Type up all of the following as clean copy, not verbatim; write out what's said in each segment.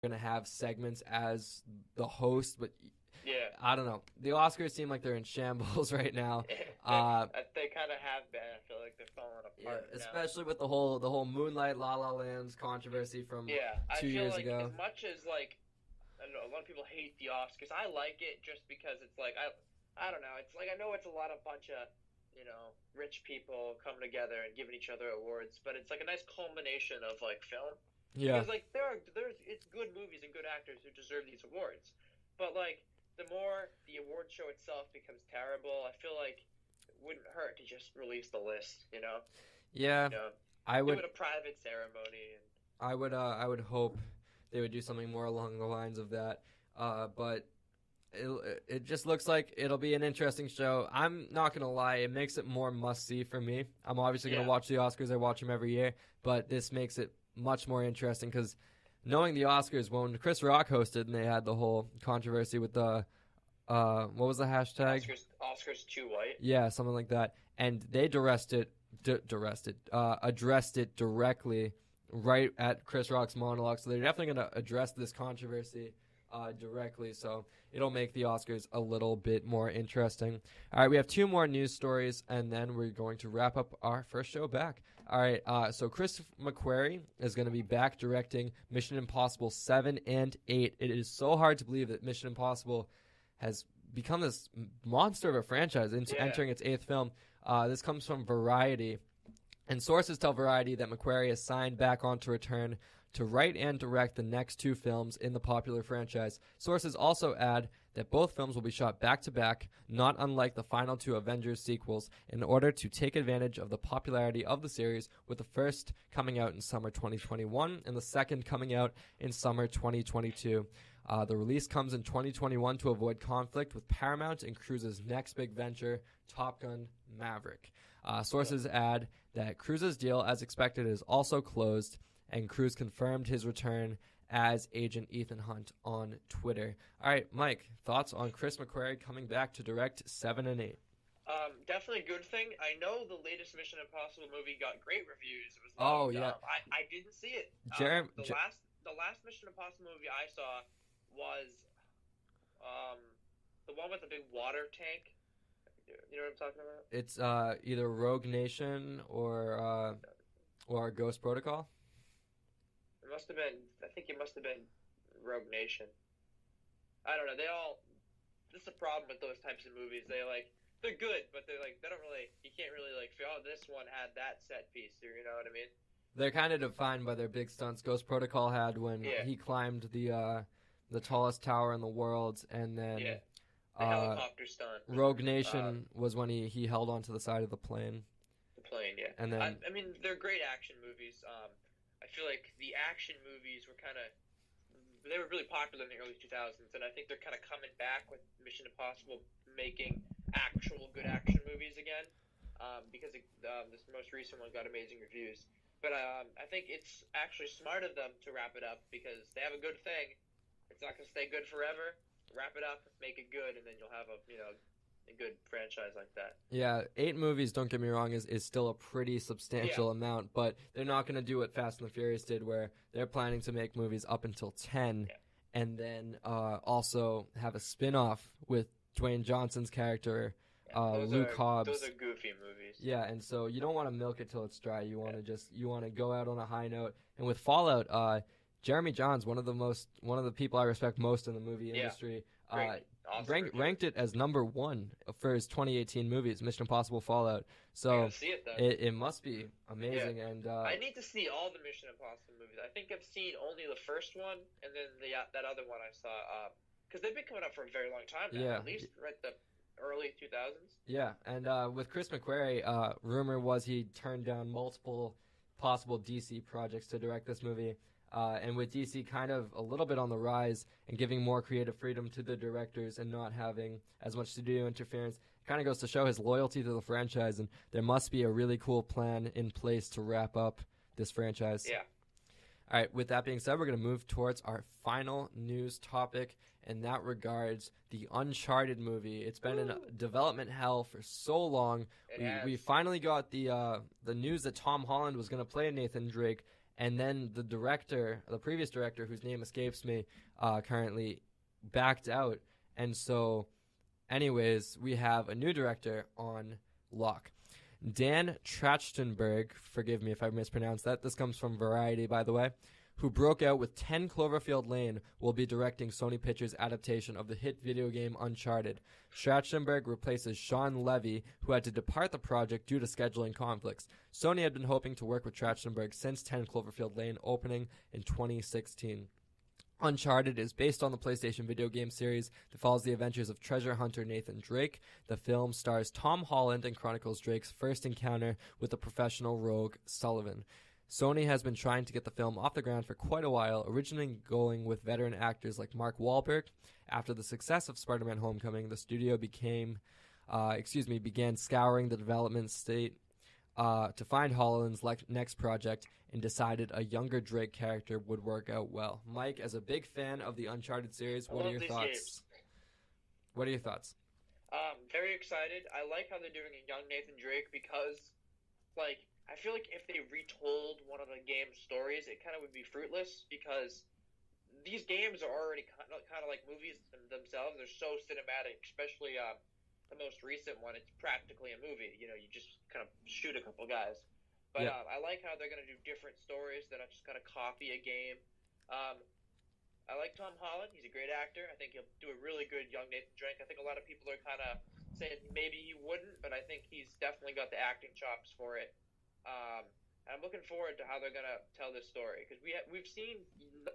going to have segments as the host, but Yeah. I don't know. The Oscars seem like they're in shambles right now. They kind of have been. I feel like they're falling Yeah, apart now. especially with the whole Moonlight La La Land controversy from Yeah, I 2 years feel like ago. as much as like I don't know, a lot of people hate the Oscars. I like it just because it's like I don't know. It's like I know it's a lot of bunch of rich people coming together and giving each other awards, but it's like a nice culmination of like film Yeah, because like there's it's good movies and good actors who deserve these awards, but like the more the award show itself becomes terrible, I feel like it wouldn't hurt to just release the list. yeah. You know, I do would, it a private ceremony and I would hope they would do something more along the lines of that. But it just looks like it'll be an interesting show. I'm not gonna lie, it makes it more must see for me. I'm obviously gonna yeah, watch the Oscars. I watch them every year, but this makes it much more interesting because knowing the Oscars when Chris Rock hosted and they had the whole controversy with the what was the hashtag? Oscars too white. Yeah, something like that. And they addressed it directly right at Chris Rock's monologue. So they're definitely going to address this controversy directly. So it'll make the Oscars a little bit more interesting. All right, we have two more news stories, and then we're going to wrap up our first show back. All right, so Chris McQuarrie is going to be back directing Mission Impossible 7 and 8. It is so hard to believe that Mission Impossible has become this monster of a franchise entering its eighth film. This comes from Variety. And sources tell Variety that McQuarrie has signed back on to return to write and direct the next two films in the popular franchise. Sources also add that both films will be shot back to back, not unlike the final two Avengers sequels, in order to take advantage of the popularity of the series, with the first coming out in summer 2021 and the second coming out in summer 2022. The release comes in 2021 to avoid conflict with Paramount and Cruise's next big venture, Top Gun Maverick. Sources add that Cruise's deal, as expected, is also closed, and Cruise confirmed his return as Agent Ethan Hunt on Twitter. All right, Mike, thoughts on Chris McQuarrie coming back to direct 7 and 8? Definitely a good thing. I know the latest Mission Impossible movie got great reviews. It was Oh loved. yeah, I didn't see it. Jeremy. The last Mission Impossible movie I saw was the one with the big water tank. You know what I'm talking about? It's either Rogue Nation or Ghost Protocol. It must have been. I think it must have been Rogue Nation. I don't know. This is a problem with those types of movies. They're good, but they don't really. You can't really feel. Oh, this one had that set piece, or you know what I mean? They're kind of defined by their big stunts. Ghost Protocol had when he climbed the tallest tower in the world, and then the helicopter stunt. Rogue Nation was when he held onto the side of the plane. The plane, yeah. And then I mean, they're great action movies. I feel like the action movies they were really popular in the early 2000s, and I think they're kind of coming back with Mission Impossible making actual good action movies again, because this most recent one got amazing reviews. But I think it's actually smart of them to wrap it up because they have a good thing. It's not going to stay good forever. Wrap it up, make it good, and then you'll have a good franchise like that. Yeah, 8 movies, don't get me wrong, is still a pretty substantial amount, but they're not going to do what Fast and the Furious did, where they're planning to make movies up until 10, and then also have a spin-off with Dwayne Johnson's character, Luke Hobbs. Those are goofy movies. Yeah, and so you don't want to milk it till it's dry. You want to go out on a high note. And with Fallout, Jeremy Jahns, one of the people I respect most in the movie industry, awesome ranked it as number 1 for his 2018 movies, Mission Impossible Fallout. So see it, it must be amazing. And I need to see all the Mission Impossible movies. I think I've seen only the first one, and then that other one I saw, because they've been coming up for a very long time now, at least right the early 2000s. Yeah, and with Chris McQuarrie, rumor was he turned down multiple possible DC projects to direct this movie. And with DC kind of a little bit on the rise and giving more creative freedom to the directors and not having as much studio interference, it kind of goes to show his loyalty to the franchise, and there must be a really cool plan in place to wrap up this franchise. Yeah. All right, with that being said, we're going to move towards our final news topic, and that regards the Uncharted movie. It's been in development hell for so long. We finally got the news that Tom Holland was going to play Nathan Drake, and then the previous director, whose name escapes me currently, backed out. And so, anyways, we have a new director on lock. Dan Trachtenberg, forgive me if I mispronounced that. This comes from Variety, by the way, who broke out with 10 Cloverfield Lane, will be directing Sony Pictures' adaptation of the hit video game Uncharted. Trachtenberg replaces Sean Levy, who had to depart the project due to scheduling conflicts. Sony had been hoping to work with Trachtenberg since 10 Cloverfield Lane opening in 2016. Uncharted is based on the PlayStation video game series that follows the adventures of treasure hunter Nathan Drake. The film stars Tom Holland and chronicles Drake's first encounter with the professional rogue Sullivan. Sony has been trying to get the film off the ground for quite a while, originally going with veteran actors like Mark Wahlberg. After the success of Spider-Man Homecoming, the studio began scouring the development state to find Holland's next project, and decided a younger Drake character would work out well. Mike, as a big fan of the Uncharted series, what are your thoughts? Games. What are your thoughts? Very excited. I like how they're doing a young Nathan Drake because, like, I feel like if they retold one of the game's stories, it kind of would be fruitless because these games are already kind of like movies themselves. They're so cinematic, especially the most recent one. It's practically a movie. You know, you just kind of shoot a couple guys. But yeah. I like how they're going to do different stories that are just kind of copy a game. I like Tom Holland. He's a great actor. I think he'll do a really good young Nathan Drake. I think a lot of people are kind of saying maybe he wouldn't, but I think he's definitely got the acting chops for it. And I'm looking forward to how they're going to tell this story because we've seen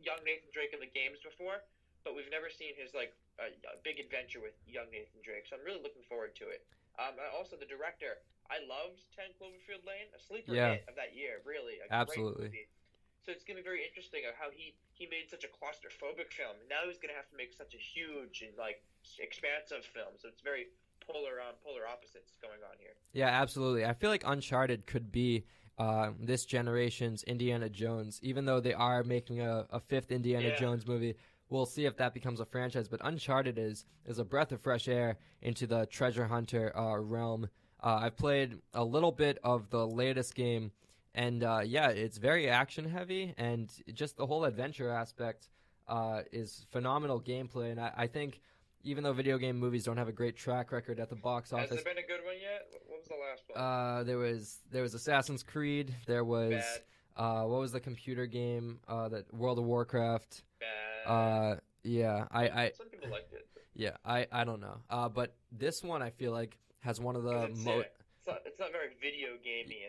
young Nathan Drake in the games before, but we've never seen his a big adventure with young Nathan Drake. So I'm really looking forward to it. Also, the director, I loved 10 Cloverfield Lane, a sleeper hit of that year, really. Absolutely. Great movie. So it's going to be very interesting of how he made such a claustrophobic film. Now he's going to have to make such a huge and expansive film. So it's very polar opposites going on here. Yeah, absolutely. I feel like Uncharted could be this generation's Indiana Jones, even though they are making a fifth Indiana Jones movie. We'll see if that becomes a franchise, but Uncharted is a breath of fresh air into the treasure hunter realm. I've played a little bit of the latest game, and it's very action heavy, and just the whole adventure aspect is phenomenal gameplay. And I think even though video game movies don't have a great track record at the box office, has there been a good one yet? What was the last one? There was Assassin's Creed. There was what was the computer game that World of Warcraft? Bad. Some people liked it. Yeah, I don't know. But this one I feel like has one of the most. It's not very video gamey.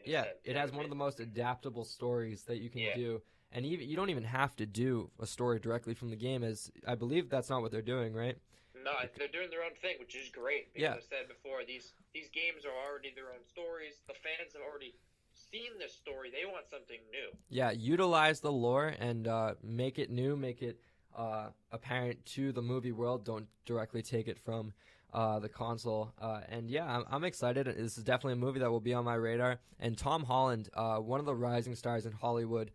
It has one of the most adaptable stories that you can do, and you don't even have to do a story directly from the game. As I believe that's not what they're doing, right? No, they're doing their own thing, which is great. Because I said before, these games are already their own stories. The fans have already seen this story. They want something new. Yeah, utilize the lore and make it new, make it apparent to the movie world. Don't directly take it from the console. I'm excited. This is definitely a movie that will be on my radar. And Tom Holland, one of the rising stars in Hollywood.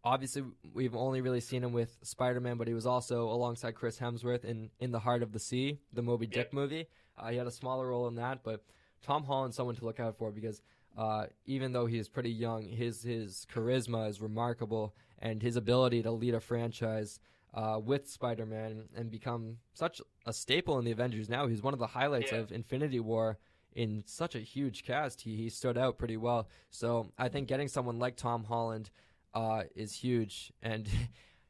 Obviously, we've only really seen him with Spider-Man, but he was also alongside Chris Hemsworth in The Heart of the Sea, the Moby Dick movie. He had a smaller role in that, but Tom Holland's someone to look out for because even though he is pretty young, his charisma is remarkable, and his ability to lead a franchise with Spider-Man and become such a staple in the Avengers now. He's one of the highlights of Infinity War in such a huge cast. He stood out pretty well. So I think getting someone like Tom Holland is huge, and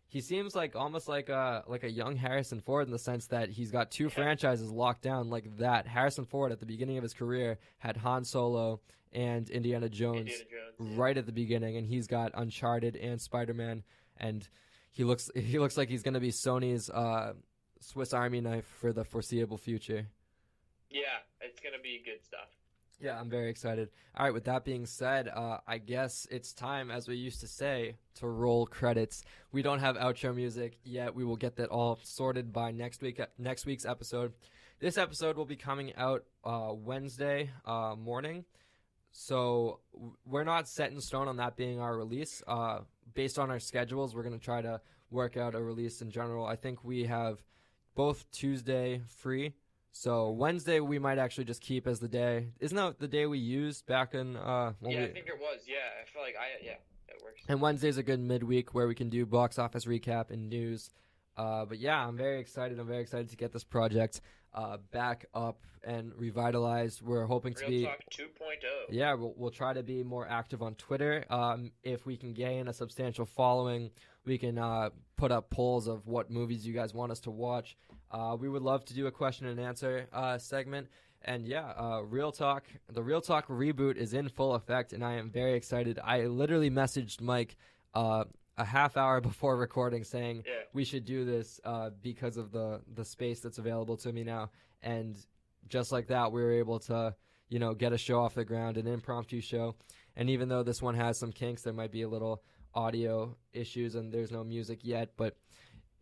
he seems like almost like a young Harrison Ford in the sense that he's got two franchises locked down like that. Harrison Ford at the beginning of his career had Han Solo and Indiana Jones right at the beginning, and he's got Uncharted and Spider-Man, and he looks like he's going to be Sony's Swiss Army knife for the foreseeable future. Yeah, it's going to be good stuff. Yeah, I'm very excited. All right, with that being said, I guess it's time, as we used to say, to roll credits. We don't have outro music yet. We will get that all sorted by next week's episode. This episode will be coming out Wednesday morning, so we're not set in stone on that being our release. Based on our schedules, we're going to try to work out a release in general. I think we have both Tuesday free. So Wednesday we might actually just keep as the day. Isn't that the day we used back in? I think it was. Yeah, I feel like that works. And Wednesday's a good midweek where we can do box office recap and news. But yeah, I'm very excited. I'm very excited to get this project back up and revitalized. We're hoping to Real Talk 2.0. Yeah, we'll try to be more active on Twitter. If we can gain a substantial following, we can put up polls of what movies you guys want us to watch. We would love to do a question and answer segment. And yeah, Real Talk, the Real Talk reboot is in full effect, and I am very excited. I literally messaged Mike a half hour before recording saying we should do this because of the space that's available to me now. And just like that, we were able to, get a show off the ground, an impromptu show. And even though this one has some kinks, there might be a little audio issues and there's no music yet. But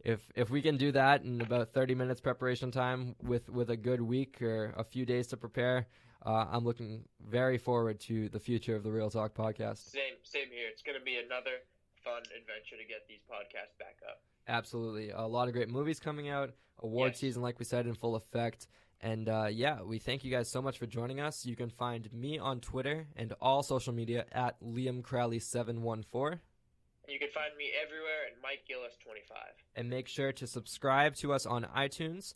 if we can do that in about 30 minutes preparation time with a good week or a few days to prepare, I'm looking very forward to the future of the Real Talk podcast. Same here. It's going to be another fun adventure to get these podcasts back up. Absolutely. A lot of great movies coming out. Award season, like we said, in full effect. And we thank you guys so much for joining us. You can find me on Twitter and all social media at LiamCrowley714. You can find me everywhere at MikeGillis25. And make sure to subscribe to us on iTunes.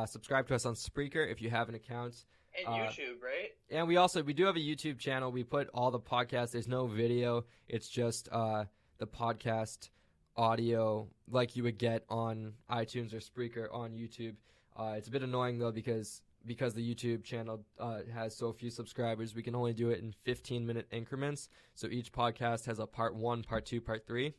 Subscribe to us on Spreaker if you have an account. And YouTube, right? And we do have a YouTube channel. We put all the podcasts. There's no video. It's just the podcast audio like you would get on iTunes or Spreaker on YouTube. It's a bit annoying, though, because the YouTube channel has so few subscribers. We can only do it in 15-minute increments. So each podcast has a part 1, part 2, part 3,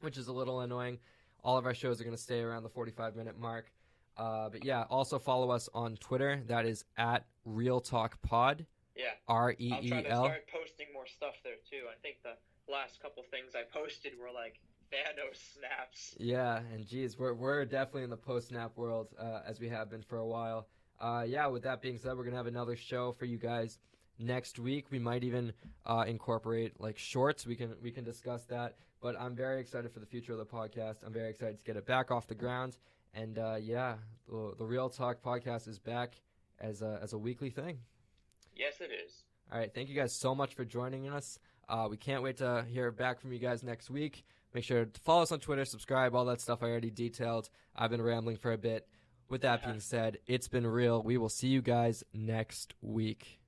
which is a little annoying. All of our shows are going to stay around the 45-minute mark. But yeah, also follow us on Twitter. That is at Real Talk Pod. Yeah. REEL. I'll try to start posting more stuff there, too. I think the last couple things I posted were like Thanos snaps. Yeah, and geez, we're definitely in the post-snap world, as we have been for a while. With that being said, we're going to have another show for you guys next week. We might even incorporate like shorts. We can discuss that. But I'm very excited for the future of the podcast. I'm very excited to get it back off the ground. And the Real Talk podcast is back as a weekly thing. Yes, it is. All right, thank you guys so much for joining us. We can't wait to hear back from you guys next week. Make sure to follow us on Twitter, subscribe, all that stuff I already detailed. I've been rambling for a bit. With that being said, it's been real. We will see you guys next week.